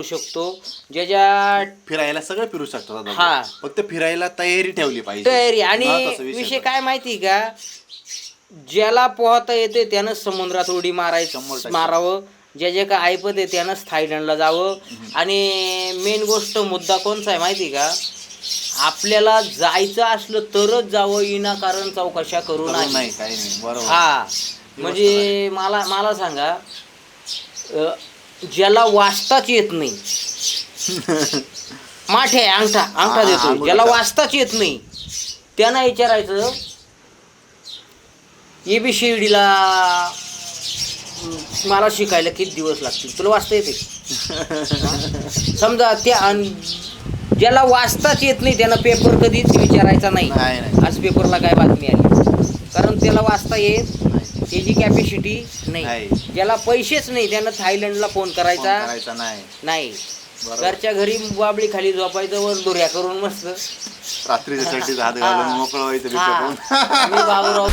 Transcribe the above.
शकतो, ज्याच्या फिरायला सगळं फिरू शकतो दादा. हा. फक्त फिरायला तयारी ठेवली पाहिजे. तयारी. आणि महत्त्वाचा विषय तो. काय माहिती का, ज्याला पोहता येते त्यानं समुद्रात उडी 100% मारावं, ज्याच्या का ऐपत आहे त्यानंच थायलंडला जावं. आणि मेन गोष्ट मुद्दा कोणचा आहे माहिती का, आपल्याला जायचं असलं तरच जावं, विनाकारण चौकशा करू नाही नाही. काही नाही, बरोबर. हा म्हणजे मला सांगा, ज्याला वाचताच येत नाही माठे अंगठा देतो, ज्याला वाचताच येत नाही त्यांना विचारायचं ABCDला मला शिकायला किती दिवस लागतील, तुला वाचता येते? समजा त्या ज्याला वाचताच येत नाही त्यानं पेपर कधीच विचारायचा नाही आज पेपरला काय बातमी आली, कारण त्याला वाचता येत त्याची कॅपॅसिटी नाही. ज्याला पैसेच नाही त्यानं थायलंडला फोन करायचा नाही. घरच्या घरी बाबळी खाली झोपायचं, वर दुऱ्या करून मस्त रात्रीच्या हात घालून मोकळं व्हायचं. मी बाबूराव